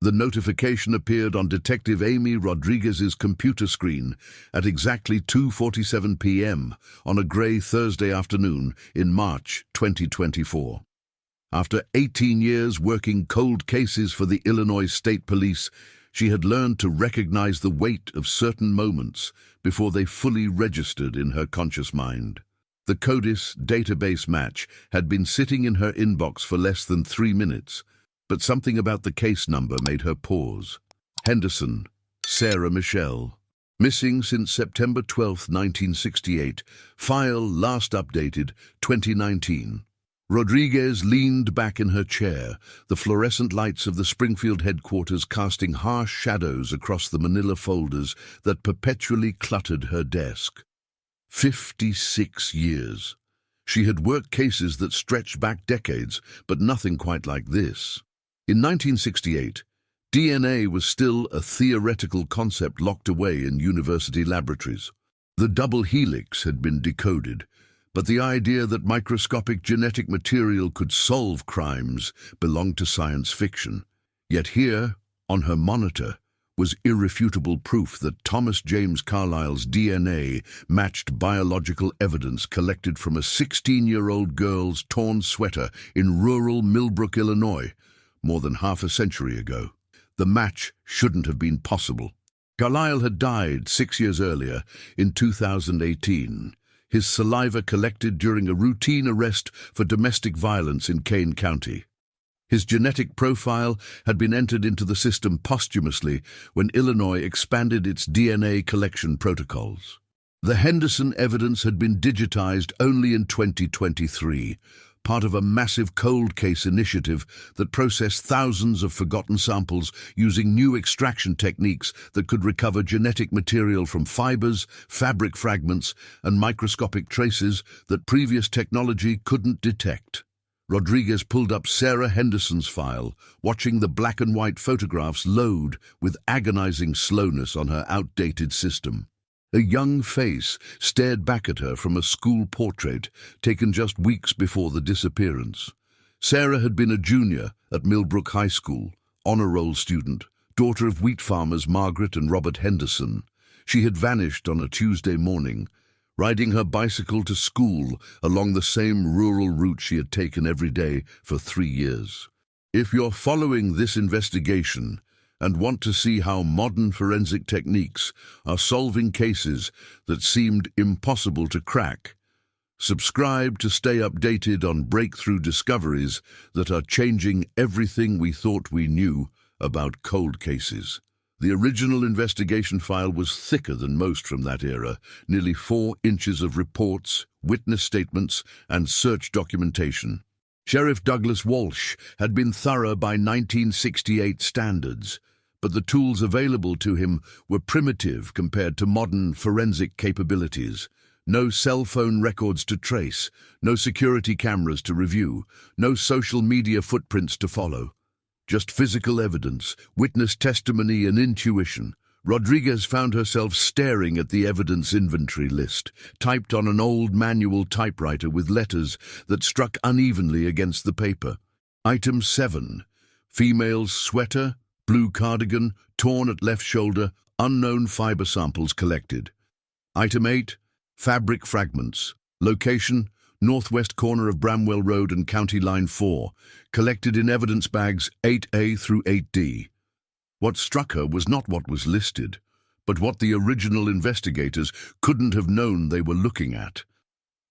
The notification appeared on Detective Amy Rodriguez's computer screen at exactly 2:47 p.m. on a grey Thursday afternoon in March 2024. After 18 years working cold cases for the Illinois State Police, she had learned to recognize the weight of certain moments before they fully registered in her conscious mind. The CODIS database match had been sitting in her inbox for less than 3 minutes, but something about the case number made her pause. Henderson, Sarah Michelle. Missing since September 12, 1968. File last updated 2019. Rodriguez leaned back in her chair, the fluorescent lights of the Springfield headquarters casting harsh shadows across the manila folders that perpetually cluttered her desk. 56 years. She had worked cases that stretched back decades, but nothing quite like this. In 1968, DNA was still a theoretical concept locked away in university laboratories. The double helix had been decoded, but the idea that microscopic genetic material could solve crimes belonged to science fiction. Yet here, on her monitor, was irrefutable proof that Thomas James Carlyle's DNA matched biological evidence collected from a 16-year-old girl's torn sweater in rural Millbrook, Illinois, more than half a century ago. The match shouldn't have been possible. Carlyle had died 6 years earlier, in 2018. His saliva collected during a routine arrest for domestic violence in Kane County. His genetic profile had been entered into the system posthumously when Illinois expanded its DNA collection protocols. The Henderson evidence had been digitized only in 2023, part of a massive cold case initiative that processed thousands of forgotten samples using new extraction techniques that could recover genetic material from fibers, fabric fragments, and microscopic traces that previous technology couldn't detect. Rodriguez pulled up Sarah Henderson's file, watching the black and white photographs load with agonizing slowness on her outdated system. A young face stared back at her from a school portrait taken just weeks before the disappearance. Sarah had been a junior at Millbrook High School, honor roll student, daughter of wheat farmers Margaret and Robert Henderson. She had vanished on a Tuesday morning, riding her bicycle to school along the same rural route she had taken every day for 3 years. If you're following this investigation and want to see how modern forensic techniques are solving cases that seemed impossible to crack, subscribe to stay updated on breakthrough discoveries that are changing everything we thought we knew about cold cases. The original investigation file was thicker than most from that era, nearly 4 inches of reports, witness statements, and search documentation. Sheriff Douglas Walsh had been thorough by 1968 standards, but the tools available to him were primitive compared to modern forensic capabilities. No cell phone records to trace, no security cameras to review, no social media footprints to follow. Just physical evidence, witness testimony, and intuition. Rodriguez found herself staring at the evidence inventory list, typed on an old manual typewriter with letters that struck unevenly against the paper. Item 7. Female's sweater, blue cardigan, torn at left shoulder, unknown fiber samples collected. Item 8. Fabric fragments. Location, northwest corner of Bramwell Road and County Line 4, collected in evidence bags 8A through 8D. What struck her was not what was listed, but what the original investigators couldn't have known they were looking at.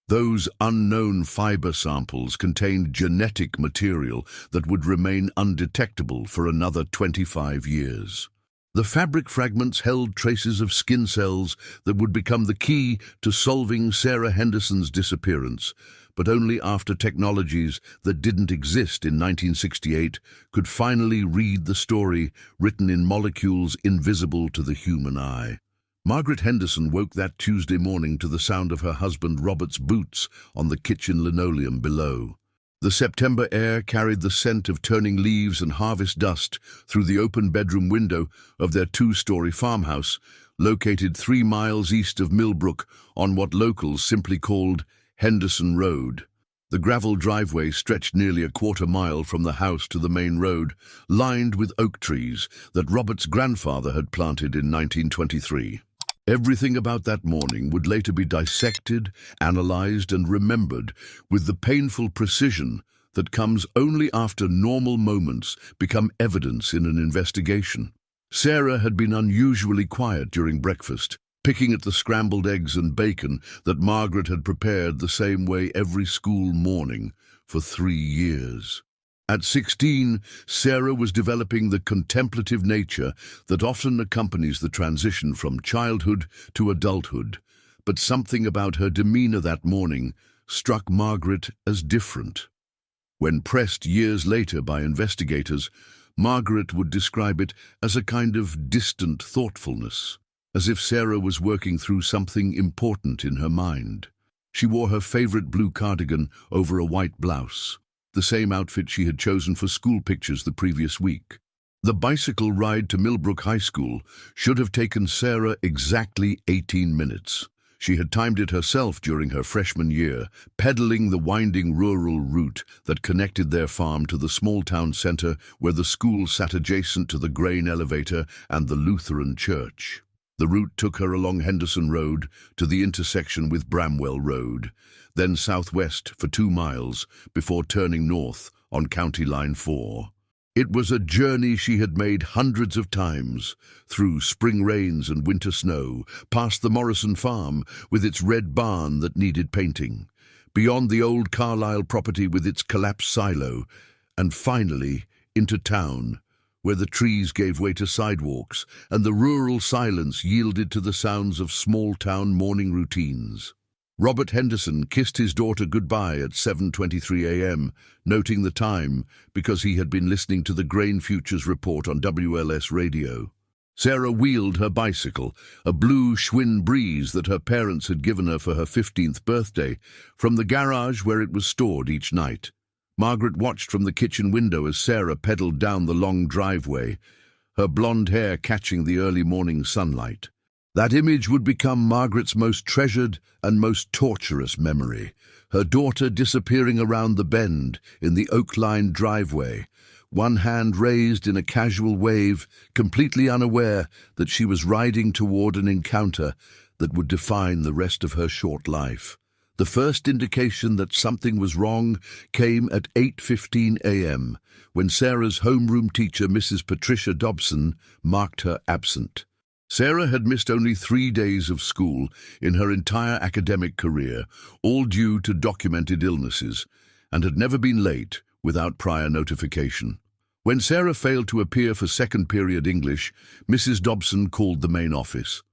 Those unknown fiber samples contained genetic material that would remain undetectable for another 25 years. The fabric fragments held traces of skin cells that would become the key to solving Sarah Henderson's disappearance, but only after technologies that didn't exist in 1968 could finally read the story written in molecules invisible to the human eye. Margaret Henderson woke that Tuesday morning to the sound of her husband Robert's boots on the kitchen linoleum below. The September air carried the scent of turning leaves and harvest dust through the open bedroom window of their 2-story farmhouse, located 3 miles east of Millbrook on what locals simply called Henderson Road. The gravel driveway stretched nearly a quarter-mile from the house to the main road, lined with oak trees that Robert's grandfather had planted in 1923. Everything about that morning would later be dissected, analyzed, and remembered with the painful precision that comes only after normal moments become evidence in an investigation. Sarah had been unusually quiet during breakfast, picking at the scrambled eggs and bacon that Margaret had prepared the same way every school morning for 3 years. At 16, Sarah was developing the contemplative nature that often accompanies the transition from childhood to adulthood, but something about her demeanor that morning struck Margaret as different. When pressed years later by investigators, Margaret would describe it as a kind of distant thoughtfulness, as if Sarah was working through something important in her mind. She wore her favorite blue cardigan over a white blouse, the same outfit she had chosen for school pictures the previous week. The bicycle ride to Millbrook High School should have taken Sarah exactly 18 minutes. She had timed it herself during her freshman year, pedaling the winding rural route that connected their farm to the small town center where the school sat adjacent to the grain elevator and the Lutheran church. The route took her along Henderson Road to the intersection with Bramwell Road, then southwest for 2 miles before turning north on County Line 4. It was a journey she had made hundreds of times, through spring rains and winter snow, past the Morrison farm with its red barn that needed painting, beyond the old Carlisle property with its collapsed silo, and finally into town, where the trees gave way to sidewalks and the rural silence yielded to the sounds of small-town morning routines. Robert Henderson kissed his daughter goodbye at 7:23 a.m., noting the time because he had been listening to the Grain Futures report on WLS radio. Sarah wheeled her bicycle, a blue Schwinn Breeze that her parents had given her for her 15th birthday, from the garage where it was stored each night. Margaret watched from the kitchen window as Sarah pedaled down the long driveway, her blonde hair catching the early morning sunlight. That image would become Margaret's most treasured and most torturous memory, her daughter disappearing around the bend in the oak-lined driveway, one hand raised in a casual wave, completely unaware that she was riding toward an encounter that would define the rest of her short life. The first indication that something was wrong came at 8:15 a.m., when Sarah's homeroom teacher, Mrs. Patricia Dobson, marked her absent. Sarah had missed only 3 days of school in her entire academic career, all due to documented illnesses, and had never been late without prior notification. When Sarah failed to appear for second-period English, Mrs. Dobson called the main office.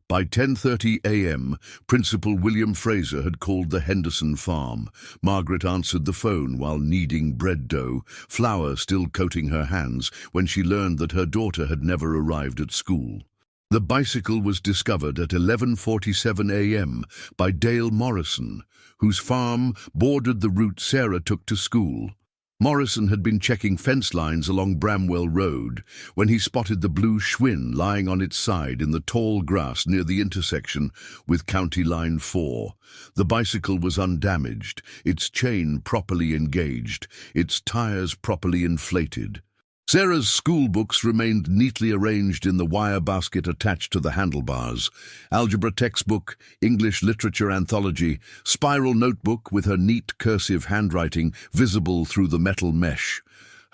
By 10:30 a.m., Principal William Fraser had called the Henderson farm. Margaret answered the phone while kneading bread dough, flour still coating her hands, when she learned that her daughter had never arrived at school. The bicycle was discovered at 11:47 a.m. by Dale Morrison, whose farm bordered the route Sarah took to school. Morrison had been checking fence lines along Bramwell Road when he spotted the blue Schwinn lying on its side in the tall grass near the intersection with County Line 4. The bicycle was undamaged, its chain properly engaged, its tires properly inflated. Sarah's school books remained neatly arranged in the wire basket attached to the handlebars. Algebra textbook, English literature anthology, spiral notebook with her neat cursive handwriting visible through the metal mesh.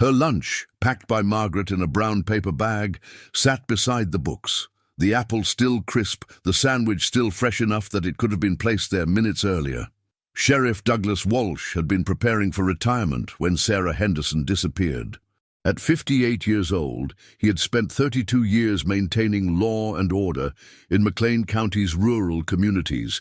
Her lunch, packed by Margaret in a brown paper bag, sat beside the books. The apple still crisp, the sandwich still fresh enough that it could have been placed there minutes earlier. Sheriff Douglas Walsh had been preparing for retirement when Sarah Henderson disappeared. At 58 years old, he had spent 32 years maintaining law and order in McLean County's rural communities,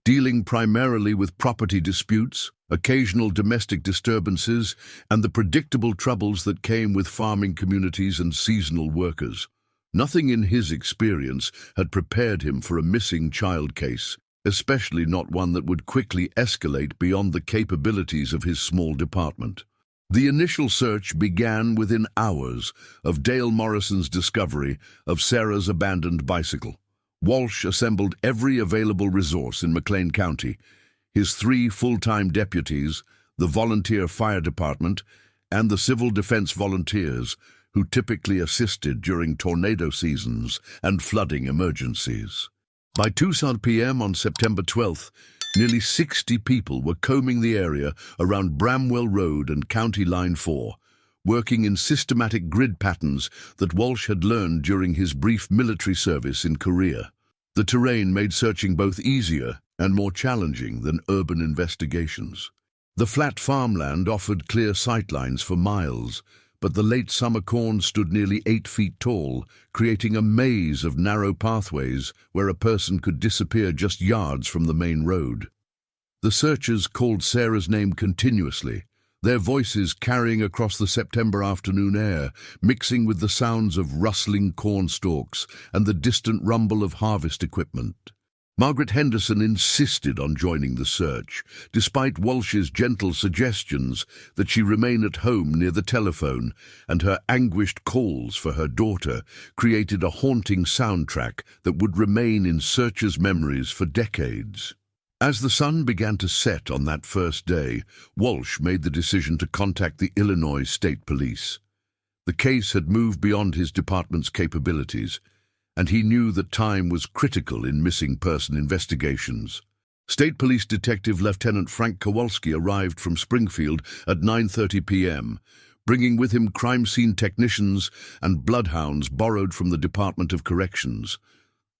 dealing primarily with property disputes, occasional domestic disturbances, and the predictable troubles that came with farming communities and seasonal workers. Nothing in his experience had prepared him for a missing child case, especially not one that would quickly escalate beyond the capabilities of his small department. The initial search began within hours of Dale Morrison's discovery of Sarah's abandoned bicycle. Walsh assembled every available resource in McLean County, his 3 full-time deputies, the volunteer fire department, and the civil defense volunteers, who typically assisted during tornado seasons and flooding emergencies. By 2 p.m. on September 12th, nearly 60 people were combing the area around Bramwell Road and County Line 4, working in systematic grid patterns that Walsh had learned during his brief military service in Korea. The terrain made searching both easier and more challenging than urban investigations. The flat farmland offered clear sightlines for miles, but the late summer corn stood nearly 8 feet tall, creating a maze of narrow pathways where a person could disappear just yards from the main road. The searchers called Sarah's name continuously, their voices carrying across the September afternoon air, mixing with the sounds of rustling corn stalks and the distant rumble of harvest equipment. Margaret Henderson insisted on joining the search, despite Walsh's gentle suggestions that she remain at home near the telephone, and her anguished calls for her daughter created a haunting soundtrack that would remain in searchers' memories for decades. As the sun began to set on that first day, Walsh made the decision to contact the Illinois State Police. The case had moved beyond his department's capabilities, and he knew that time was critical in missing person investigations. State Police Detective Lieutenant Frank Kowalski arrived from Springfield at 9:30 p.m., bringing with him crime scene technicians and bloodhounds borrowed from the Department of Corrections.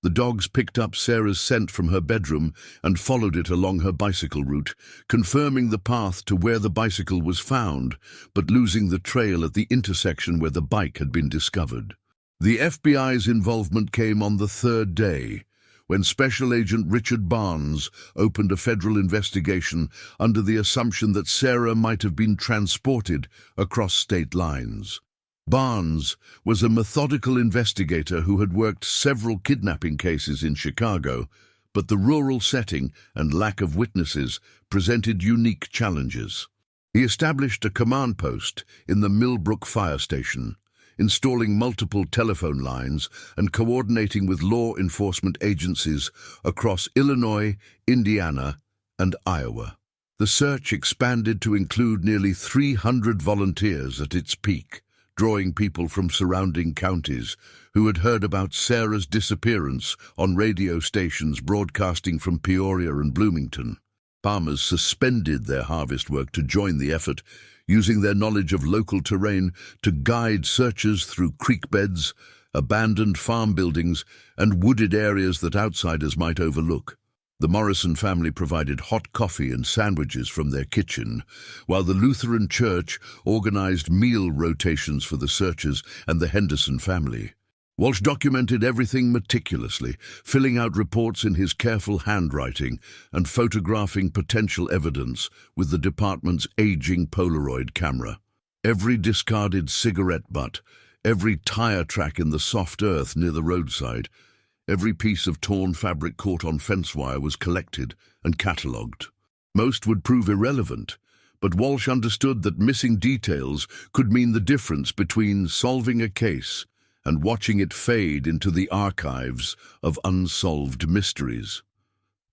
The dogs picked up Sarah's scent from her bedroom and followed it along her bicycle route, confirming the path to where the bicycle was found, but losing the trail at the intersection where the bike had been discovered. The FBI's involvement came on the third day, when Special Agent Richard Barnes opened a federal investigation under the assumption that Sarah might have been transported across state lines. Barnes was a methodical investigator who had worked several kidnapping cases in Chicago, but the rural setting and lack of witnesses presented unique challenges. He established a command post in the Millbrook fire station, installing multiple telephone lines and coordinating with law enforcement agencies across Illinois, Indiana, and Iowa. The search expanded to include nearly 300 volunteers at its peak, drawing people from surrounding counties who had heard about Sarah's disappearance on radio stations broadcasting from Peoria and Bloomington. Farmers suspended their harvest work to join the effort, using their knowledge of local terrain to guide searchers through creek beds, abandoned farm buildings, and wooded areas that outsiders might overlook. The Morrison family provided hot coffee and sandwiches from their kitchen, while the Lutheran Church organized meal rotations for the searchers and the Henderson family. Walsh documented everything meticulously, filling out reports in his careful handwriting and photographing potential evidence with the department's aging Polaroid camera. Every discarded cigarette butt, every tire track in the soft earth near the roadside, every piece of torn fabric caught on fence wire was collected and catalogued. Most would prove irrelevant, but Walsh understood that missing details could mean the difference between solving a case and watching it fade into the archives of unsolved mysteries.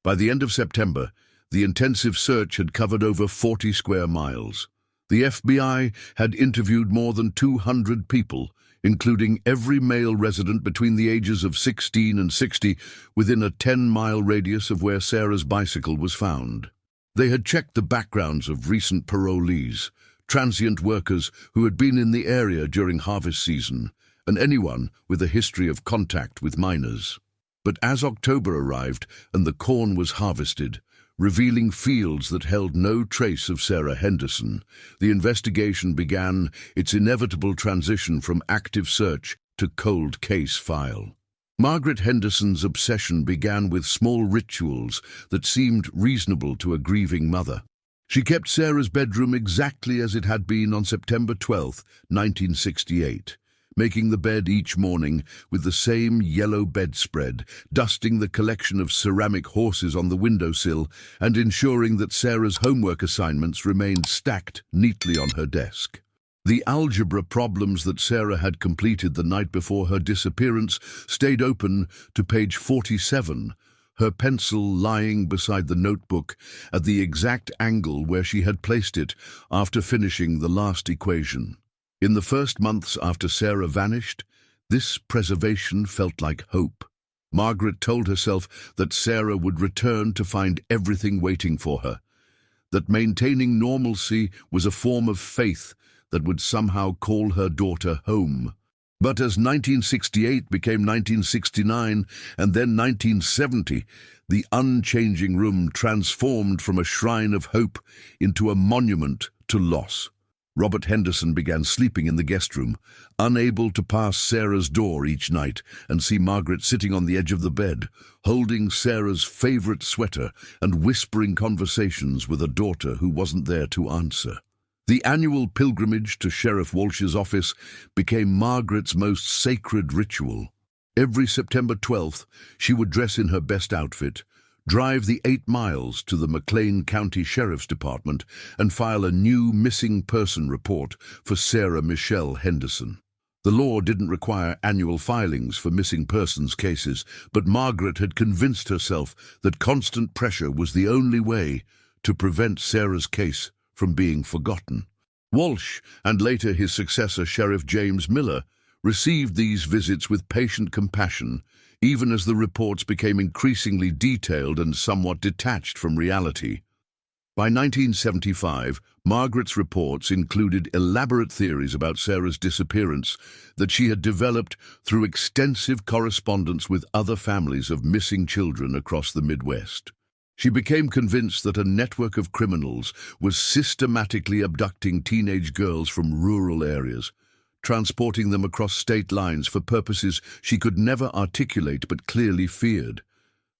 By the end of September, the intensive search had covered over 40 square miles. The FBI had interviewed more than 200 people, including every male resident between the ages of 16 and 60 within a 10-mile radius of where Sarah's bicycle was found. They had checked the backgrounds of recent parolees, transient workers who had been in the area during harvest season, and anyone with a history of contact with minors. But as October arrived and the corn was harvested, revealing fields that held no trace of Sarah Henderson, the investigation began its inevitable transition from active search to cold case file. Margaret Henderson's obsession began with small rituals that seemed reasonable to a grieving mother. She kept Sarah's bedroom exactly as it had been on September 12, 1968. Making the bed each morning with the same yellow bedspread, dusting the collection of ceramic horses on the windowsill, and ensuring that Sarah's homework assignments remained stacked neatly on her desk. The algebra problems that Sarah had completed the night before her disappearance stayed open to page 47, her pencil lying beside the notebook at the exact angle where she had placed it after finishing the last equation. In the first months after Sarah vanished, this preservation felt like hope. Margaret told herself that Sarah would return to find everything waiting for her, that maintaining normalcy was a form of faith that would somehow call her daughter home. But as 1968 became 1969 and then 1970, the unchanging room transformed from a shrine of hope into a monument to loss. Robert Henderson began sleeping in the guest room, unable to pass Sarah's door each night and see Margaret sitting on the edge of the bed, holding Sarah's favorite sweater and whispering conversations with a daughter who wasn't there to answer. The annual pilgrimage to Sheriff Walsh's office became Margaret's most sacred ritual. Every September 12th, she would dress in her best outfit, drive the 8 miles to the McLean County Sheriff's Department and file a new missing person report for Sarah Michelle Henderson. The law didn't require annual filings for missing persons cases, but Margaret had convinced herself that constant pressure was the only way to prevent Sarah's case from being forgotten. Walsh, and later his successor Sheriff James Miller, received these visits with patient compassion, even as the reports became increasingly detailed and somewhat detached from reality. By 1975, Margaret's reports included elaborate theories about Sarah's disappearance that she had developed through extensive correspondence with other families of missing children across the Midwest. She became convinced that a network of criminals was systematically abducting teenage girls from rural areas, transporting them across state lines for purposes she could never articulate but clearly feared.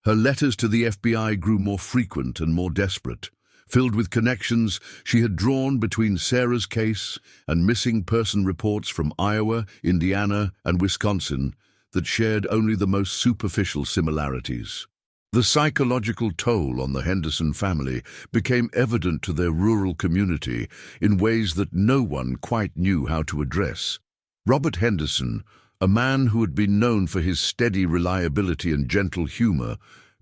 Her letters to the FBI grew more frequent and more desperate, filled with connections she had drawn between Sarah's case and missing person reports from Iowa, Indiana, and Wisconsin that shared only the most superficial similarities. The psychological toll on the Henderson family became evident to their rural community in ways that no one quite knew how to address. Robert Henderson, a man who had been known for his steady reliability and gentle humor,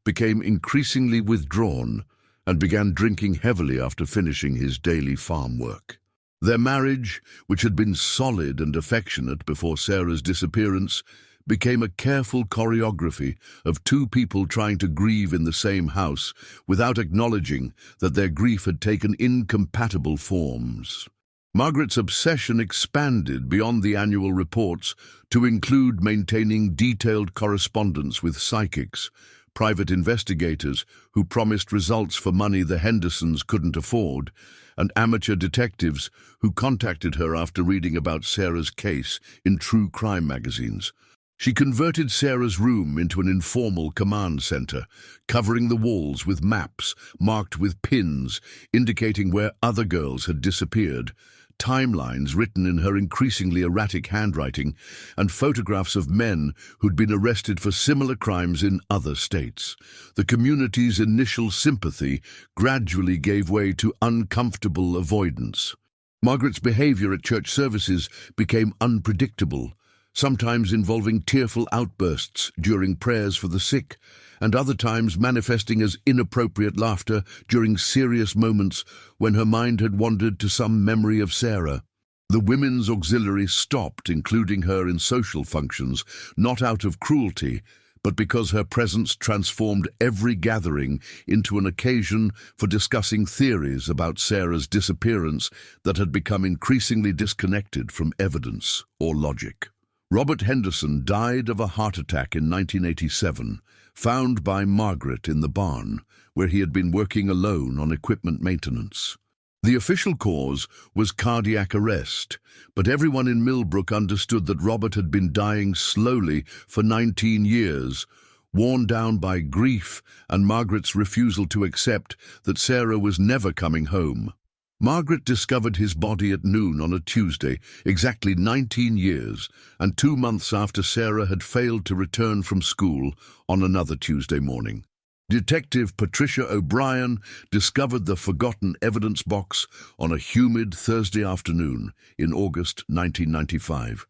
became increasingly withdrawn and began drinking heavily after finishing his daily farm work. Their marriage, which had been solid and affectionate before Sarah's disappearance, became a careful choreography of 2 people trying to grieve in the same house without acknowledging that their grief had taken incompatible forms. Margaret's obsession expanded beyond the annual reports to include maintaining detailed correspondence with psychics, private investigators who promised results for money the Hendersons couldn't afford, and amateur detectives who contacted her after reading about Sarah's case in true crime magazines. She converted Sarah's room into an informal command center, covering the walls with maps marked with pins indicating where other girls had disappeared, timelines written in her increasingly erratic handwriting, and photographs of men who'd been arrested for similar crimes in other states. The community's initial sympathy gradually gave way to uncomfortable avoidance. Margaret's behavior at church services became unpredictable, sometimes involving tearful outbursts during prayers for the sick, and other times manifesting as inappropriate laughter during serious moments when her mind had wandered to some memory of Sarah. The women's auxiliary stopped including her in social functions, not out of cruelty, but because her presence transformed every gathering into an occasion for discussing theories about Sarah's disappearance that had become increasingly disconnected from evidence or logic. Robert Henderson died of a heart attack in 1987, found by Margaret in the barn, where he had been working alone on equipment maintenance. The official cause was cardiac arrest, but everyone in Millbrook understood that Robert had been dying slowly for 19 years, worn down by grief and Margaret's refusal to accept that Sarah was never coming home. Margaret discovered his body at noon on a Tuesday, exactly 19 years, and 2 months after Sarah had failed to return from school on another Tuesday morning. Detective Patricia O'Brien discovered the forgotten evidence box on a humid Thursday afternoon in August 1995,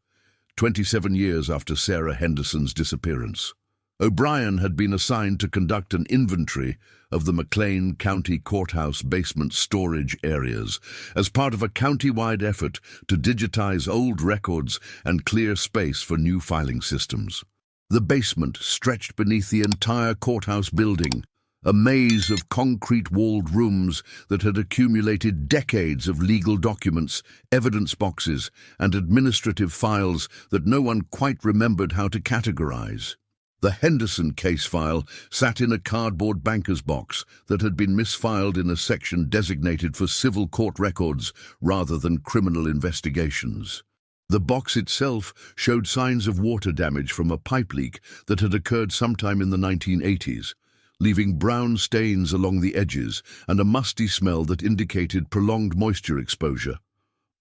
27 years after Sarah Henderson's disappearance. O'Brien had been assigned to conduct an inventory of the McLean County Courthouse basement storage areas as part of a county-wide effort to digitize old records and clear space for new filing systems. The basement stretched beneath the entire courthouse building, a maze of concrete-walled rooms that had accumulated decades of legal documents, evidence boxes, and administrative files that no one quite remembered how to categorize. The Henderson case file sat in a cardboard banker's box that had been misfiled in a section designated for civil court records rather than criminal investigations. The box itself showed signs of water damage from a pipe leak that had occurred sometime in the 1980s, leaving brown stains along the edges and a musty smell that indicated prolonged moisture exposure.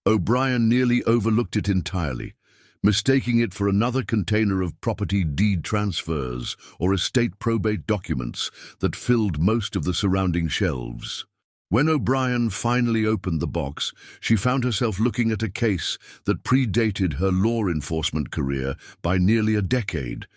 O'Brien nearly overlooked it entirely, mistaking it for another container of property deed transfers or estate probate documents that filled most of the surrounding shelves. When O'Brien finally opened the box, she found herself looking at a case that predated her law enforcement career by nearly a decade.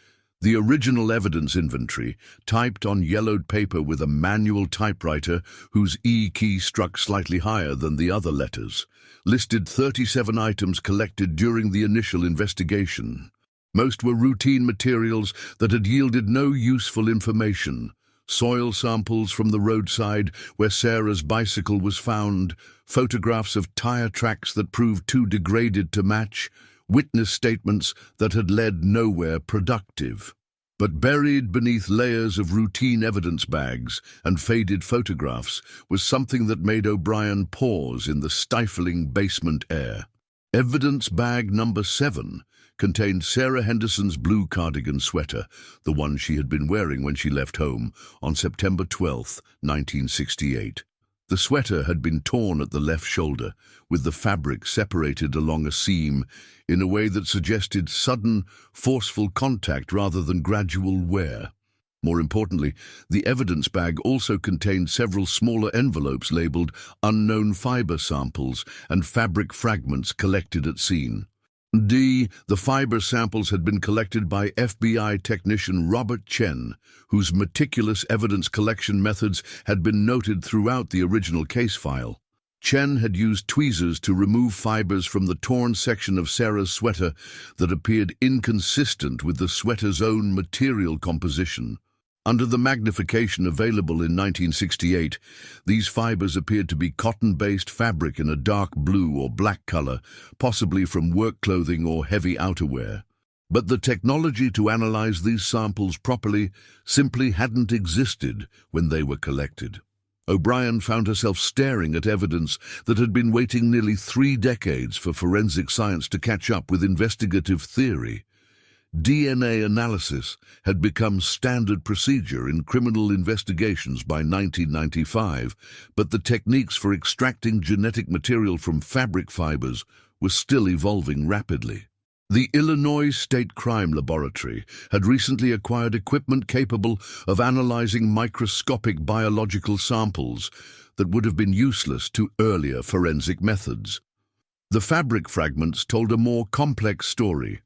The original evidence inventory, typed on yellowed paper with a manual typewriter whose E key struck slightly higher than the other letters, listed 37 items collected during the initial investigation. Most were routine materials that had yielded no useful information. Soil samples from the roadside where Sarah's bicycle was found, photographs of tire tracks that proved too degraded to match, witness statements that had led nowhere productive. But buried beneath layers of routine evidence bags and faded photographs was something that made O'Brien pause in the stifling basement air. Evidence bag number 7 contained Sarah Henderson's blue cardigan sweater, the one she had been wearing when she left home on September 12, 1968. The sweater had been torn at the left shoulder, with the fabric separated along a seam in a way that suggested sudden, forceful contact rather than gradual wear. More importantly, the evidence bag also contained several smaller envelopes labeled unknown fiber samples and fabric fragments collected at scene. The fiber samples had been collected by FBI technician Robert Chen, whose meticulous evidence collection methods had been noted throughout the original case file. Chen had used tweezers to remove fibers from the torn section of Sarah's sweater that appeared inconsistent with the sweater's own material composition. Under the magnification available in 1968, these fibers appeared to be cotton-based fabric in a dark blue or black color, possibly from work clothing or heavy outerwear. But the technology to analyze these samples properly simply hadn't existed when they were collected. O'Brien found herself staring at evidence that had been waiting nearly 3 decades for forensic science to catch up with investigative theory. DNA analysis had become standard procedure in criminal investigations by 1995, but the techniques for extracting genetic material from fabric fibers were still evolving rapidly. The Illinois State Crime Laboratory had recently acquired equipment capable of analyzing microscopic biological samples that would have been useless to earlier forensic methods. The fabric fragments told a more complex story.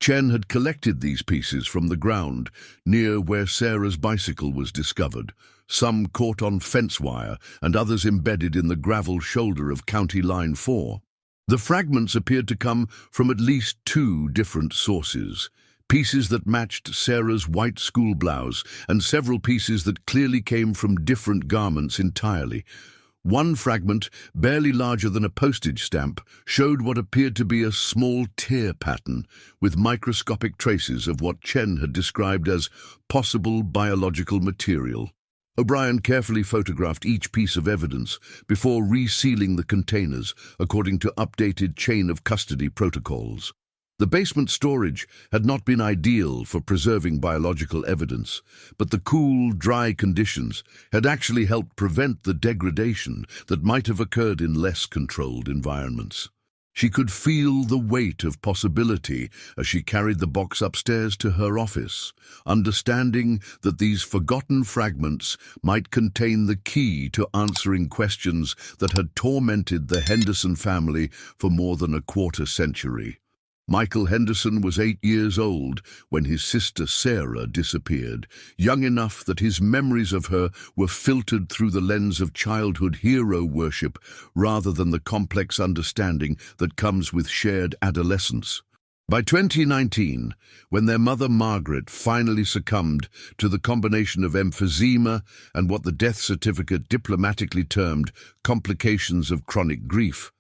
Chen had collected these pieces from the ground near where Sarah's bicycle was discovered, some caught on fence wire and others embedded in the gravel shoulder of County Line 4. The fragments appeared to come from at least 2 different sources, pieces that matched Sarah's white school blouse and several pieces that clearly came from different garments entirely. One fragment, barely larger than a postage stamp, showed what appeared to be a small tear pattern with microscopic traces of what Chen had described as possible biological material. O'Brien carefully photographed each piece of evidence before resealing the containers according to updated chain of custody protocols. The basement storage had not been ideal for preserving biological evidence, but the cool, dry conditions had actually helped prevent the degradation that might have occurred in less controlled environments. She could feel the weight of possibility as she carried the box upstairs to her office, understanding that these forgotten fragments might contain the key to answering questions that had tormented the Henderson family for more than a quarter century. Michael Henderson was 8 years old when his sister Sarah disappeared, young enough that his memories of her were filtered through the lens of childhood hero worship rather than the complex understanding that comes with shared adolescence. By 2019, when their mother Margaret finally succumbed to the combination of emphysema and what the death certificate diplomatically termed complications of chronic grief,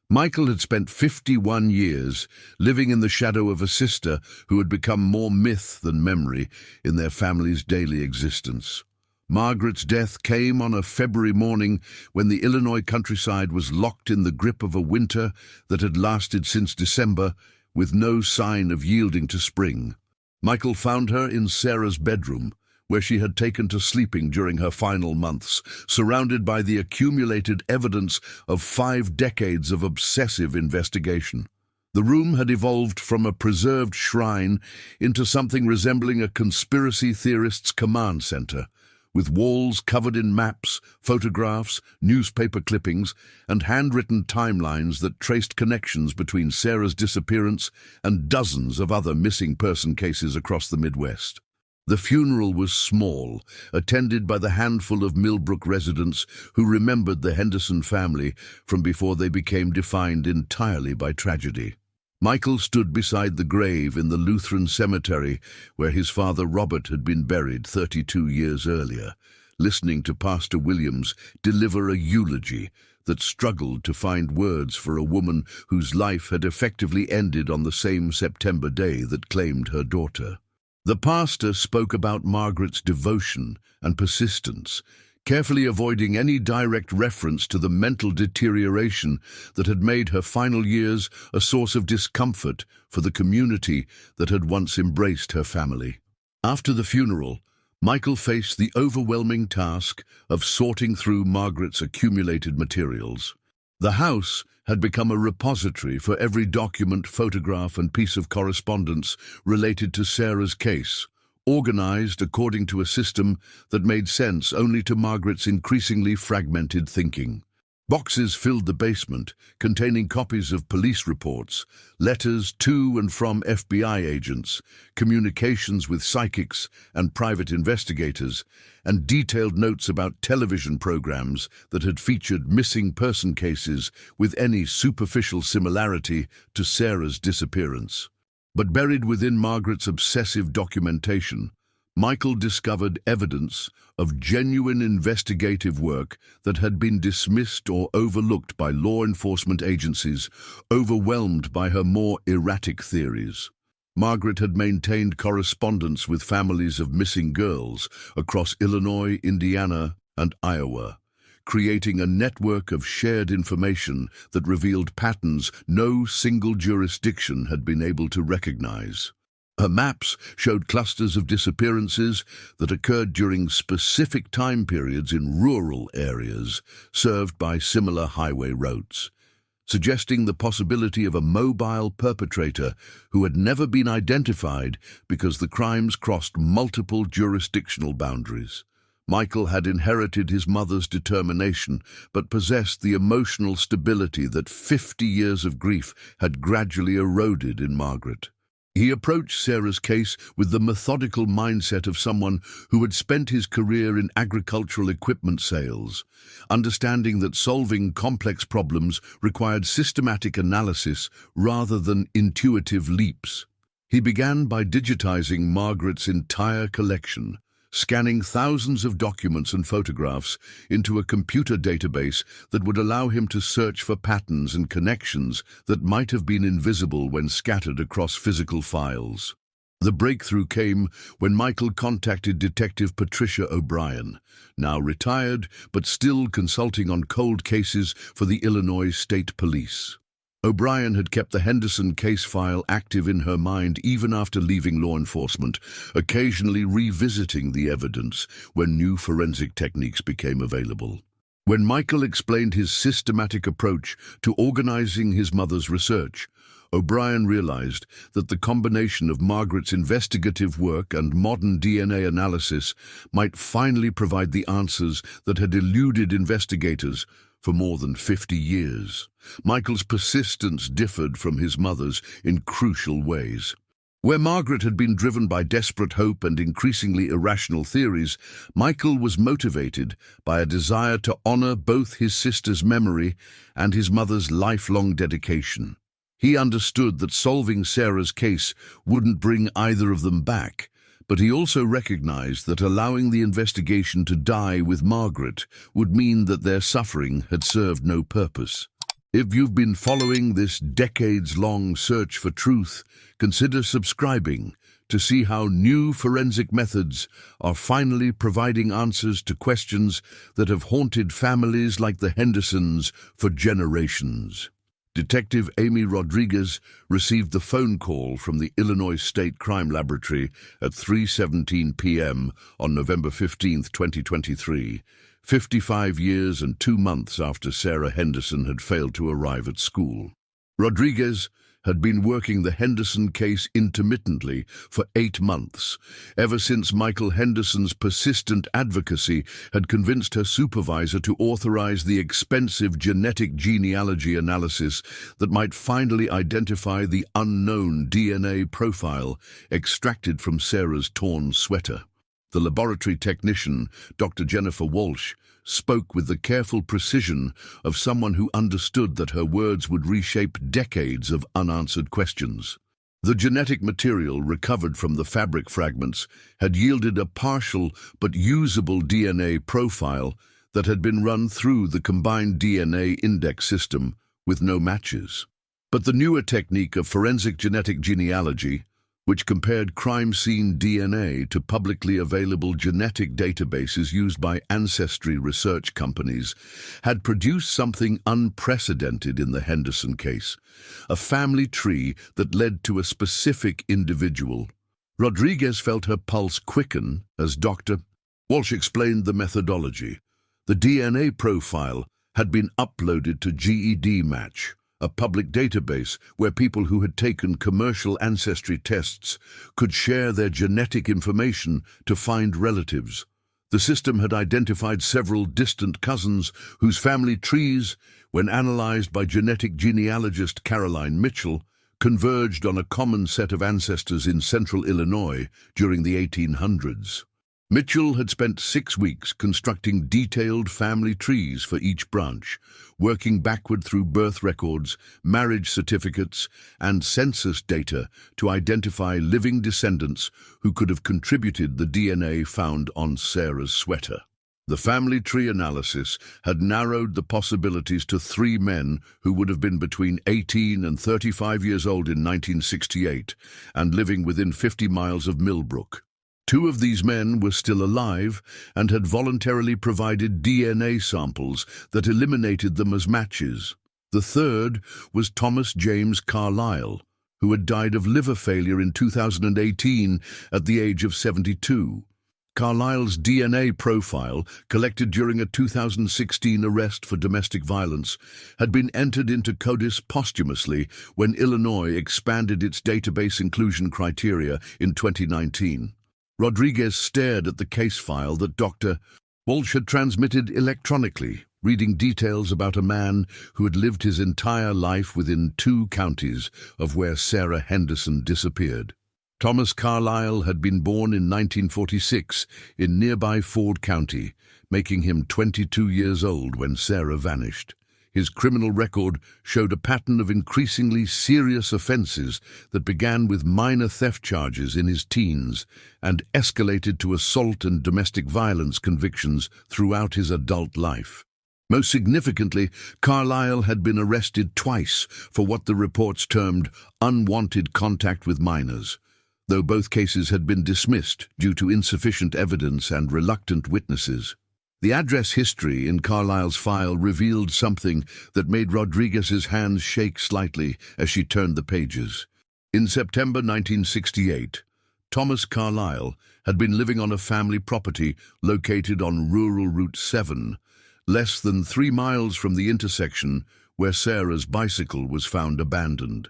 Michael had spent 51 years living in the shadow of a sister who had become more myth than memory in their family's daily existence. Margaret's death came on a February morning when the Illinois countryside was locked in the grip of a winter that had lasted since December, with no sign of yielding to spring. Michael found her in Sarah's bedroom, where she had taken to sleeping during her final months, surrounded by the accumulated evidence of 5 decades of obsessive investigation. The room had evolved from a preserved shrine into something resembling a conspiracy theorist's command center, with walls covered in maps, photographs, newspaper clippings, and handwritten timelines that traced connections between Sarah's disappearance and dozens of other missing person cases across the Midwest. The funeral was small, attended by the handful of Millbrook residents who remembered the Henderson family from before they became defined entirely by tragedy. Michael stood beside the grave in the Lutheran cemetery where his father Robert had been buried 32 years earlier, listening to Pastor Williams deliver a eulogy that struggled to find words for a woman whose life had effectively ended on the same September day that claimed her daughter. The pastor spoke about Margaret's devotion and persistence, carefully avoiding any direct reference to the mental deterioration that had made her final years a source of discomfort for the community that had once embraced her family. After the funeral, Michael faced the overwhelming task of sorting through Margaret's accumulated materials. The house had become a repository for every document, photograph, and piece of correspondence related to Sarah's case, organized according to a system that made sense only to Margaret's increasingly fragmented thinking. Boxes filled the basement, containing copies of police reports, letters to and from FBI agents, communications with psychics and private investigators, and detailed notes about television programs that had featured missing person cases with any superficial similarity to Sarah's disappearance. But buried within Margaret's obsessive documentation, Michael discovered evidence of genuine investigative work that had been dismissed or overlooked by law enforcement agencies, overwhelmed by her more erratic theories. Margaret had maintained correspondence with families of missing girls across Illinois, Indiana, and Iowa, creating a network of shared information that revealed patterns no single jurisdiction had been able to recognize. Her maps showed clusters of disappearances that occurred during specific time periods in rural areas served by similar highway routes, suggesting the possibility of a mobile perpetrator who had never been identified because the crimes crossed multiple jurisdictional boundaries. Michael had inherited his mother's determination, but possessed the emotional stability that 50 years of grief had gradually eroded in Margaret. He approached Sarah's case with the methodical mindset of someone who had spent his career in agricultural equipment sales, understanding that solving complex problems required systematic analysis rather than intuitive leaps. He began by digitizing Margaret's entire collection, scanning thousands of documents and photographs into a computer database that would allow him to search for patterns and connections that might have been invisible when scattered across physical files. The breakthrough came when Michael contacted Detective Patricia O'Brien, now retired but still consulting on cold cases for the Illinois State Police. O'Brien had kept the Henderson case file active in her mind even after leaving law enforcement, occasionally revisiting the evidence when new forensic techniques became available. When Michael explained his systematic approach to organizing his mother's research, O'Brien realized that the combination of Margaret's investigative work and modern DNA analysis might finally provide the answers that had eluded investigators for more than 50 years. Michael's persistence differed from his mother's in crucial ways. Where Margaret had been driven by desperate hope and increasingly irrational theories, Michael was motivated by a desire to honor both his sister's memory and his mother's lifelong dedication. He understood that solving Sarah's case wouldn't bring either of them back, but he also recognized that allowing the investigation to die with Margaret would mean that their suffering had served no purpose. If you've been following this decades-long search for truth, consider subscribing to see how new forensic methods are finally providing answers to questions that have haunted families like the Hendersons for generations. Detective Amy Rodriguez received the phone call from the Illinois State Crime Laboratory at 3:17 p.m. on November 15, 2023, 55 years and 2 months after Sarah Henderson had failed to arrive at school. Rodriguez had been working the Henderson case intermittently for 8 months, ever since Michael Henderson's persistent advocacy had convinced her supervisor to authorize the expensive genetic genealogy analysis that might finally identify the unknown DNA profile extracted from Sarah's torn sweater. The laboratory technician, Dr. Jennifer Walsh, spoke with the careful precision of someone who understood that her words would reshape decades of unanswered questions. The genetic material recovered from the fabric fragments had yielded a partial but usable DNA profile that had been run through the combined DNA index system with no matches. But the newer technique of forensic genetic genealogy, which compared crime scene DNA to publicly available genetic databases used by ancestry research companies, had produced something unprecedented in the Henderson case, a family tree that led to a specific individual. Rodriguez felt her pulse quicken as Dr. Walsh explained the methodology. The DNA profile had been uploaded to GED Match, a public database where people who had taken commercial ancestry tests could share their genetic information to find relatives. The system had identified several distant cousins whose family trees, when analyzed by genetic genealogist Caroline Mitchell, converged on a common set of ancestors in central Illinois during the 1800s. Mitchell had spent 6 weeks constructing detailed family trees for each branch, working backward through birth records, marriage certificates, and census data to identify living descendants who could have contributed the DNA found on Sarah's sweater. The family tree analysis had narrowed the possibilities to 3 men who would have been between 18 and 35 years old in 1968 and living within 50 miles of Millbrook. 2 of these men were still alive and had voluntarily provided DNA samples that eliminated them as matches. The third was Thomas James Carlyle, who had died of liver failure in 2018 at the age of 72. Carlyle's DNA profile, collected during a 2016 arrest for domestic violence, had been entered into CODIS posthumously when Illinois expanded its database inclusion criteria in 2019. Rodriguez stared at the case file that Dr. Walsh had transmitted electronically, reading details about a man who had lived his entire life within 2 counties of where Sarah Henderson disappeared. Thomas Carlyle had been born in 1946 in nearby Ford County, making him 22 years old when Sarah vanished. His criminal record showed a pattern of increasingly serious offenses that began with minor theft charges in his teens and escalated to assault and domestic violence convictions throughout his adult life. Most significantly, Carlyle had been arrested twice for what the reports termed unwanted contact with minors, though both cases had been dismissed due to insufficient evidence and reluctant witnesses. The address history in Carlyle's file revealed something that made Rodriguez's hands shake slightly as she turned the pages. In September 1968, Thomas Carlyle had been living on a family property located on rural Route 7, less than 3 miles from the intersection where Sarah's bicycle was found abandoned.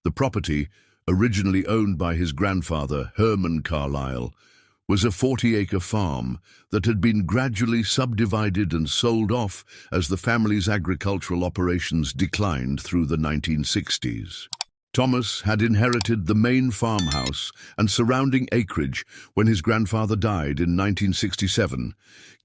The property, originally owned by his grandfather, Herman Carlyle, was a 40-acre farm that had been gradually subdivided and sold off as the family's agricultural operations declined through the 1960s. Thomas had inherited the main farmhouse and surrounding acreage when his grandfather died in 1967,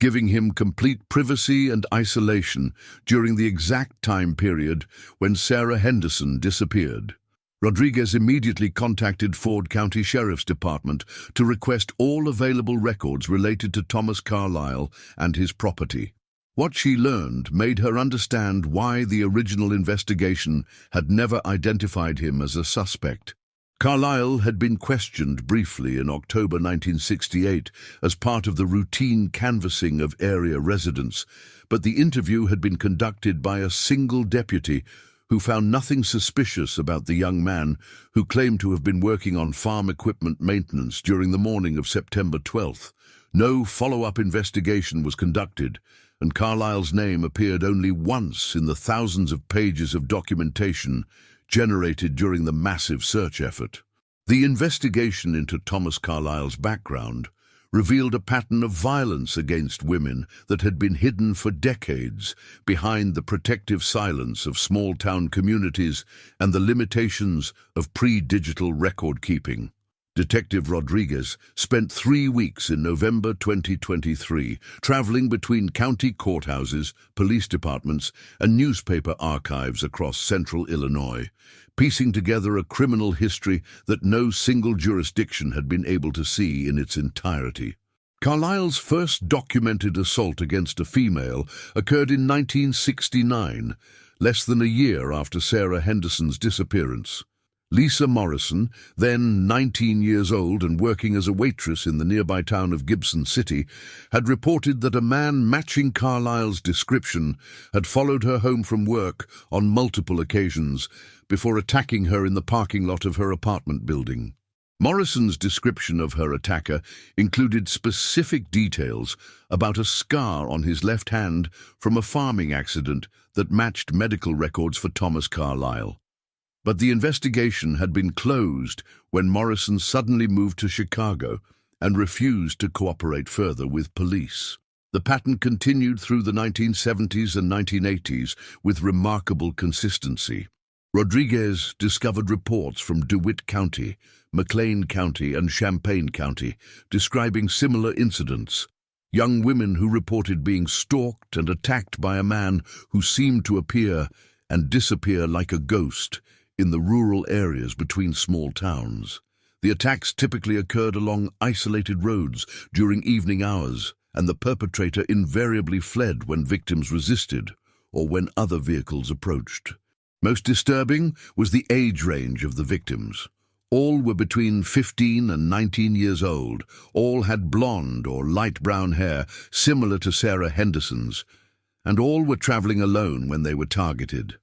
giving him complete privacy and isolation during the exact time period when Sarah Henderson disappeared. Rodriguez immediately contacted Ford County Sheriff's Department to request all available records related to Thomas Carlyle and his property. What she learned made her understand why the original investigation had never identified him as a suspect. Carlyle had been questioned briefly in October 1968 as part of the routine canvassing of area residents, but the interview had been conducted by a single deputy who found nothing suspicious about the young man who claimed to have been working on farm equipment maintenance during the morning of September 12th. No follow-up investigation was conducted, and Carlyle's name appeared only once in the thousands of pages of documentation generated during the massive search effort. The investigation into Thomas Carlyle's background revealed a pattern of violence against women that had been hidden for decades behind the protective silence of small-town communities and the limitations of pre-digital record-keeping. Detective Rodriguez spent 3 weeks in November 2023 traveling between county courthouses, police departments, and newspaper archives across central Illinois, piecing together a criminal history that no single jurisdiction had been able to see in its entirety. Carlyle's first documented assault against a female occurred in 1969, less than a year after Sarah Henderson's disappearance. Lisa Morrison, then 19 years old and working as a waitress in the nearby town of Gibson City, had reported that a man matching Carlyle's description had followed her home from work on multiple occasions before attacking her in the parking lot of her apartment building. Morrison's description of her attacker included specific details about a scar on his left hand from a farming accident that matched medical records for Thomas Carlyle. But the investigation had been closed when Morrison suddenly moved to Chicago and refused to cooperate further with police. The pattern continued through the 1970s and 1980s with remarkable consistency. Rodriguez discovered reports from DeWitt County, McLean County, and Champaign County describing similar incidents. Young women who reported being stalked and attacked by a man who seemed to appear and disappear like a ghost in the rural areas between small towns. The attacks typically occurred along isolated roads during evening hours, and the perpetrator invariably fled when victims resisted or when other vehicles approached. Most disturbing was the age range of the victims. All were between 15 and 19 years old. All had blonde or light brown hair, similar to Sarah Henderson's, and all were traveling alone when they were targeted.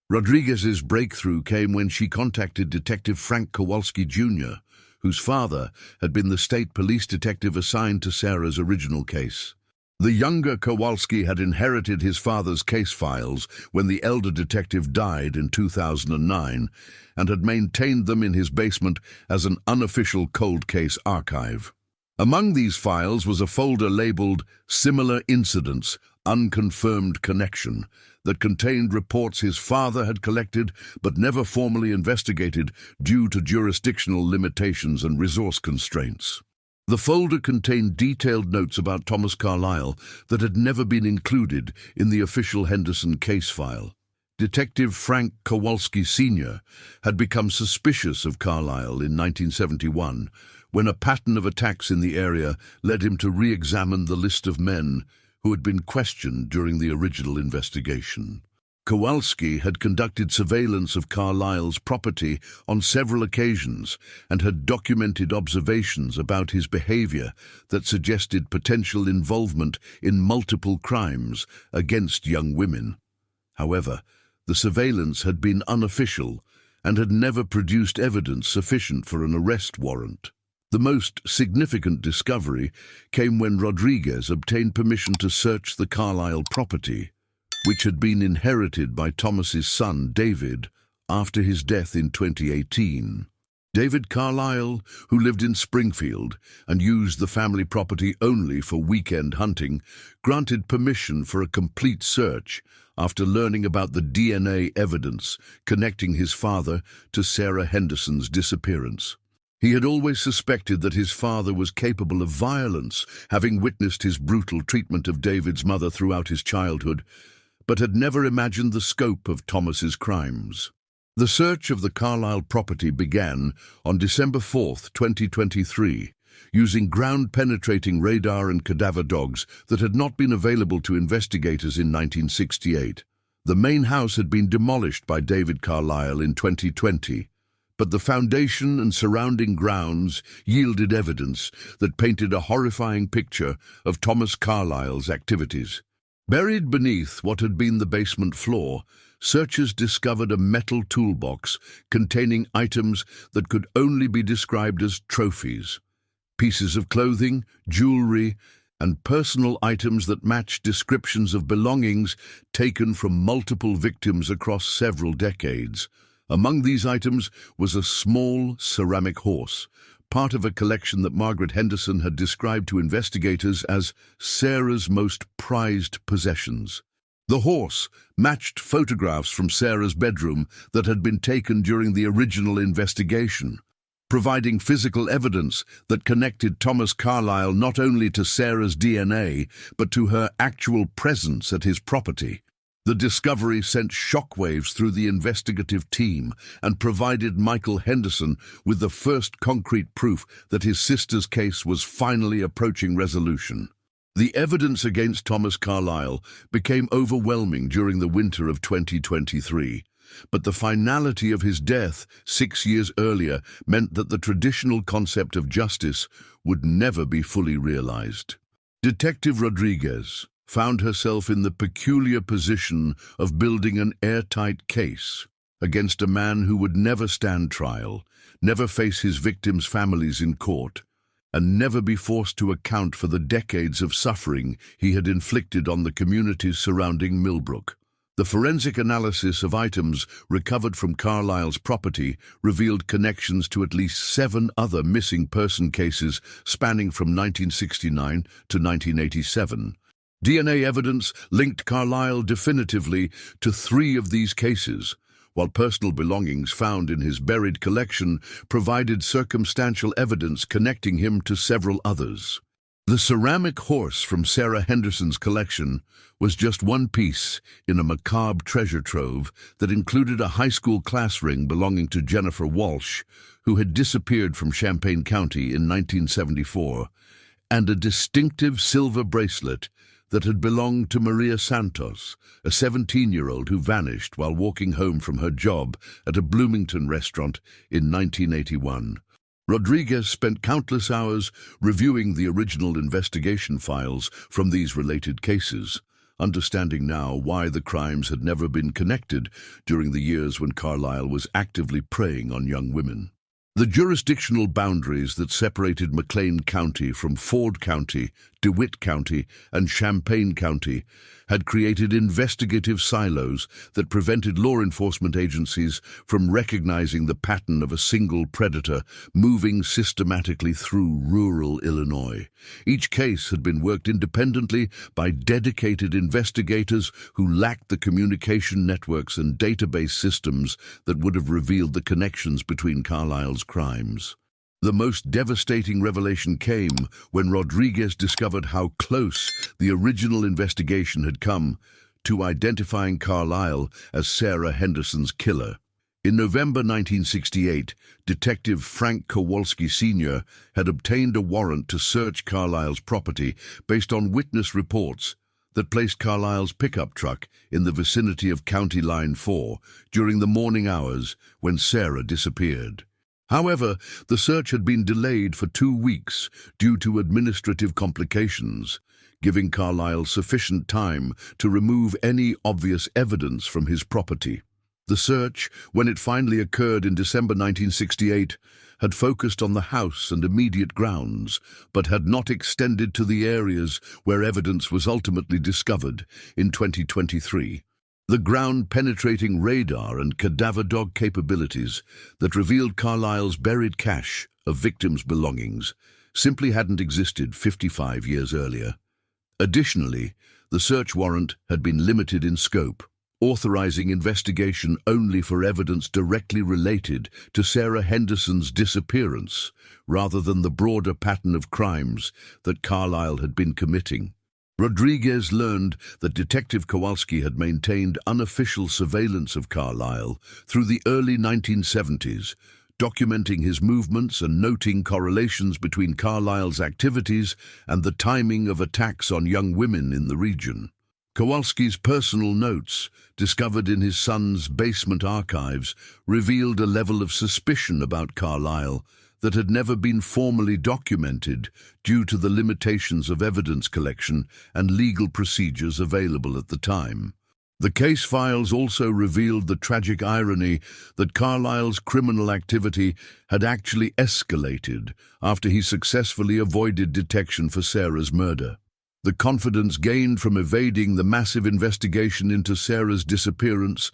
Rodriguez's breakthrough came when she contacted Detective Frank Kowalski Jr., whose father had been the state police detective assigned to Sarah's original case. The younger Kowalski had inherited his father's case files when the elder detective died in 2009 and had maintained them in his basement as an unofficial cold case archive. Among these files was a folder labeled Similar Incidents, Unconfirmed Connection, that contained reports his father had collected but never formally investigated due to jurisdictional limitations and resource constraints. The folder contained detailed notes about Thomas Carlyle that had never been included in the official Henderson case file. Detective Frank Kowalski Sr. had become suspicious of Carlyle in 1971 when a pattern of attacks in the area led him to re-examine the list of men who had been questioned during the original investigation. Kowalski had conducted surveillance of Carlyle's property on several occasions and had documented observations about his behavior that suggested potential involvement in multiple crimes against young women. However, the surveillance had been unofficial and had never produced evidence sufficient for an arrest warrant. The most significant discovery came when Rodriguez obtained permission to search the Carlyle property, which had been inherited by Thomas's son, David, after his death in 2018. David Carlisle, who lived in Springfield and used the family property only for weekend hunting, granted permission for a complete search after learning about the DNA evidence connecting his father to Sarah Henderson's disappearance. He had always suspected that his father was capable of violence, having witnessed his brutal treatment of David's mother throughout his childhood, but had never imagined the scope of Thomas's crimes. The search of the Carlisle property began on December 4, 2023, using ground-penetrating radar and cadaver dogs that had not been available to investigators in 1968. The main house had been demolished by David Carlisle in 2020, but the foundation and surrounding grounds yielded evidence that painted a horrifying picture of Thomas Carlisle's activities. Buried beneath what had been the basement floor, searchers discovered a metal toolbox containing items that could only be described as trophies. Pieces of clothing, jewelry, and personal items that matched descriptions of belongings taken from multiple victims across several decades. Among these items was a small ceramic horse, part of a collection that Margaret Henderson had described to investigators as Sarah's most prized possessions. The horse matched photographs from Sarah's bedroom that had been taken during the original investigation, providing physical evidence that connected Thomas Carlisle not only to Sarah's DNA, but to her actual presence at his property. The discovery sent shockwaves through the investigative team and provided Michael Henderson with the first concrete proof that his sister's case was finally approaching resolution. The evidence against Thomas Carlisle became overwhelming during the winter of 2023, but the finality of his death 6 years earlier meant that the traditional concept of justice would never be fully realized. Detective Rodriguez found herself in the peculiar position of building an airtight case against a man who would never stand trial, never face his victims' families in court, and never be forced to account for the decades of suffering he had inflicted on the communities surrounding Millbrook. The forensic analysis of items recovered from Carlisle's property revealed connections to at least 7 other missing person cases spanning from 1969 to 1987. DNA evidence linked Carlisle definitively to 3 of these cases, while personal belongings found in his buried collection provided circumstantial evidence connecting him to several others. The ceramic horse from Sarah Henderson's collection was just one piece in a macabre treasure trove that included a high school class ring belonging to Jennifer Walsh, who had disappeared from Champaign County in 1974, and a distinctive silver bracelet that had belonged to Maria Santos, a 17-year-old who vanished while walking home from her job at a Bloomington restaurant in 1981. Rodriguez spent countless hours reviewing the original investigation files from these related cases, understanding now why the crimes had never been connected during the years when Carlisle was actively preying on young women. The jurisdictional boundaries that separated McLean County from Ford County, DeWitt County, and Champaign County had created investigative silos that prevented law enforcement agencies from recognizing the pattern of a single predator moving systematically through rural Illinois. Each case had been worked independently by dedicated investigators who lacked the communication networks and database systems that would have revealed the connections between Carlisle's crimes. The most devastating revelation came when Rodriguez discovered how close the original investigation had come to identifying Carlisle as Sarah Henderson's killer. In November 1968, Detective Frank Kowalski Sr. had obtained a warrant to search Carlisle's property based on witness reports that placed Carlisle's pickup truck in the vicinity of County Line 4 during the morning hours when Sarah disappeared. However, the search had been delayed for 2 weeks due to administrative complications, giving Carlisle sufficient time to remove any obvious evidence from his property. The search, when it finally occurred in December 1968, had focused on the house and immediate grounds, but had not extended to the areas where evidence was ultimately discovered in 2023. The ground-penetrating radar and cadaver dog capabilities that revealed Carlisle's buried cache of victims' belongings simply hadn't existed 55 years earlier. Additionally, the search warrant had been limited in scope, authorizing investigation only for evidence directly related to Sarah Henderson's disappearance, rather than the broader pattern of crimes that Carlisle had been committing. Rodriguez learned that Detective Kowalski had maintained unofficial surveillance of Carlisle through the early 1970s, documenting his movements and noting correlations between Carlisle's activities and the timing of attacks on young women in the region. Kowalski's personal notes, discovered in his son's basement archives, revealed a level of suspicion about Carlisle that had never been formally documented due to the limitations of evidence collection and legal procedures available at the time. The case files also revealed the tragic irony that Carlisle's criminal activity had actually escalated after he successfully avoided detection for Sarah's murder. The confidence gained from evading the massive investigation into Sarah's disappearance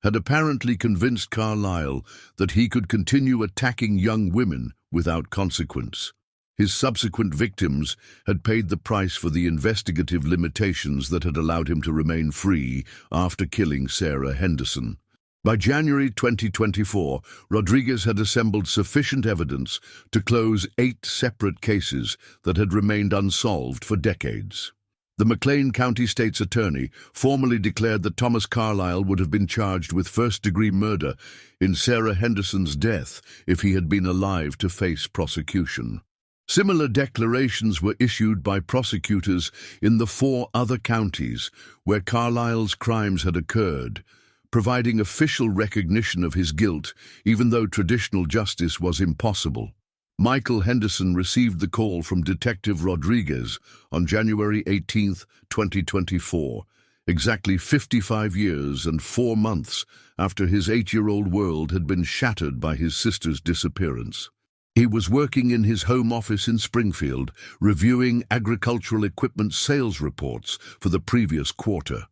had apparently convinced Carlisle that he could continue attacking young women without consequence. His subsequent victims had paid the price for the investigative limitations that had allowed him to remain free after killing Sarah Henderson. By January 2024, Rodriguez had assembled sufficient evidence to close 8 separate cases that had remained unsolved for decades. The McLean County State's attorney formally declared that Thomas Carlisle would have been charged with first-degree murder in Sarah Henderson's death if he had been alive to face prosecution. Similar declarations were issued by prosecutors in the 4 other counties where Carlisle's crimes had occurred, providing official recognition of his guilt even though traditional justice was impossible. Michael Henderson received the call from Detective Rodriguez on January 18, 2024, exactly 55 years and 4 months after his 8-year-old world had been shattered by his sister's disappearance. He was working in his home office in Springfield, reviewing agricultural equipment sales reports for the previous quarter,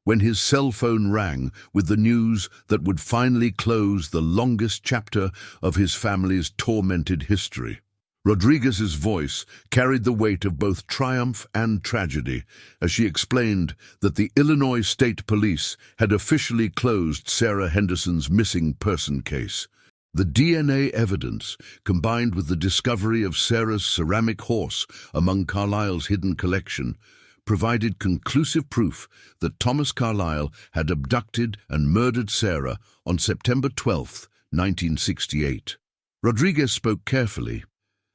when his cell phone rang with the news that would finally close the longest chapter of his family's tormented history. Rodriguez's voice carried the weight of both triumph and tragedy as she explained that the Illinois State Police had officially closed Sarah Henderson's missing person case. The DNA evidence, combined with the discovery of Sarah's ceramic horse among Carlisle's hidden collection, provided conclusive proof that Thomas Carlisle had abducted and murdered Sarah on September 12, 1968. Rodriguez spoke carefully,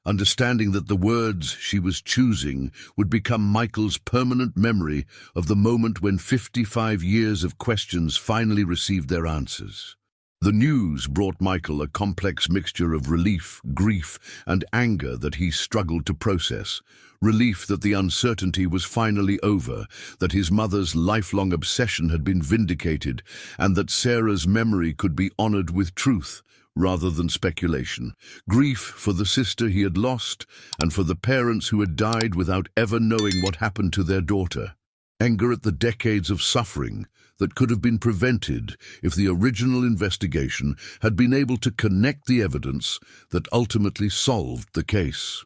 understanding that the words she was choosing would become Michael's permanent memory of the moment when 55 years of questions finally received their answers. The news brought Michael a complex mixture of relief, grief, and anger that he struggled to process. Relief that the uncertainty was finally over, that his mother's lifelong obsession had been vindicated, and that Sarah's memory could be honored with truth rather than speculation. Grief for the sister he had lost, and for the parents who had died without ever knowing what happened to their daughter. Anger at the decades of suffering that could have been prevented if the original investigation had been able to connect the evidence that ultimately solved the case.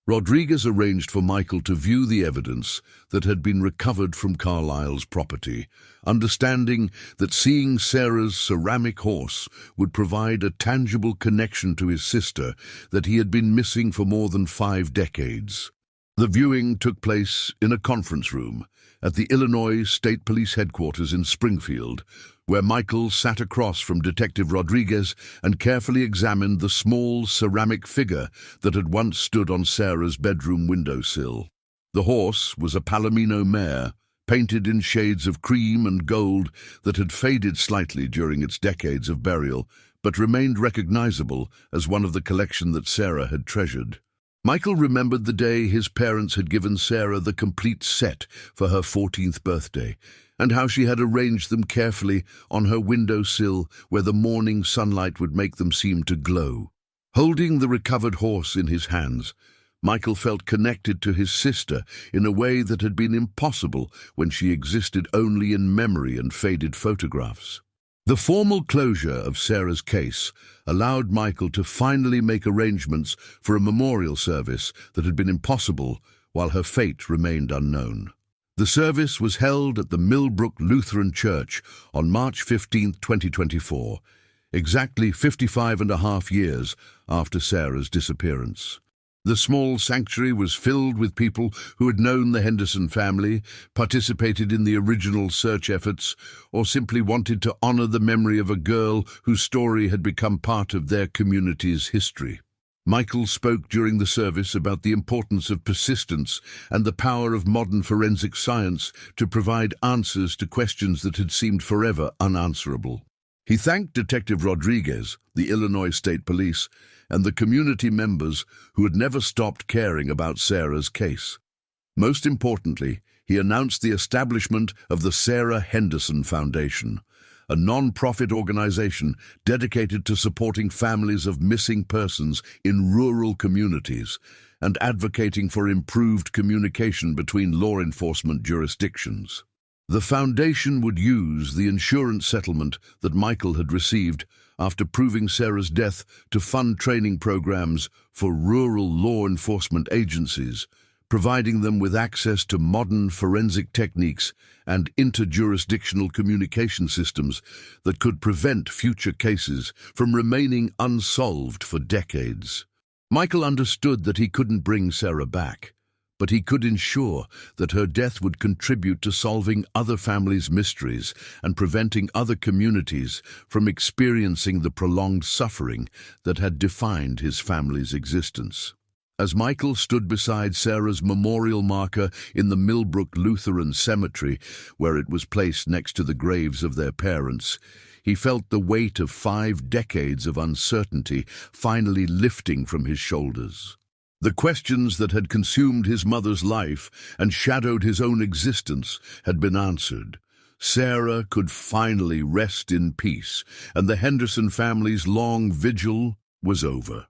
Rodriguez arranged for Michael to view the evidence that had been recovered from Carlisle's property, understanding that seeing Sarah's ceramic horse would provide a tangible connection to his sister that he had been missing for more than 5 decades. The viewing took place in a conference room at the Illinois State Police headquarters in Springfield, where Michael sat across from Detective Rodriguez and carefully examined the small ceramic figure that had once stood on Sarah's bedroom windowsill. The horse was a Palomino mare, painted in shades of cream and gold that had faded slightly during its decades of burial, but remained recognizable as one of the collection that Sarah had treasured. Michael remembered the day his parents had given Sarah the complete set for her 14th birthday, and how she had arranged them carefully on her windowsill where the morning sunlight would make them seem to glow. Holding the recovered horse in his hands, Michael felt connected to his sister in a way that had been impossible when she existed only in memory and faded photographs. The formal closure of Sarah's case allowed Michael to finally make arrangements for a memorial service that had been impossible while her fate remained unknown. The service was held at the Millbrook Lutheran Church on March 15, 2024, exactly 55.5 years after Sarah's disappearance. The small sanctuary was filled with people who had known the Henderson family, participated in the original search efforts, or simply wanted to honor the memory of a girl whose story had become part of their community's history. Michael spoke during the service about the importance of persistence and the power of modern forensic science to provide answers to questions that had seemed forever unanswerable. He thanked Detective Rodriguez, the Illinois State Police, and the community members who had never stopped caring about Sarah's case. Most importantly, he announced the establishment of the Sarah Henderson Foundation, a non-profit organization dedicated to supporting families of missing persons in rural communities and advocating for improved communication between law enforcement jurisdictions. The foundation would use the insurance settlement that Michael had received after proving Sarah's death to fund training programs for rural law enforcement agencies, providing them with access to modern forensic techniques and interjurisdictional communication systems that could prevent future cases from remaining unsolved for decades. Michael understood that he couldn't bring Sarah back, but he could ensure that her death would contribute to solving other families' mysteries and preventing other communities from experiencing the prolonged suffering that had defined his family's existence. As Michael stood beside Sarah's memorial marker in the Millbrook Lutheran Cemetery, where it was placed next to the graves of their parents, he felt the weight of 5 decades of uncertainty finally lifting from his shoulders. The questions that had consumed his mother's life and shadowed his own existence had been answered. Sarah could finally rest in peace, and the Henderson family's long vigil was over.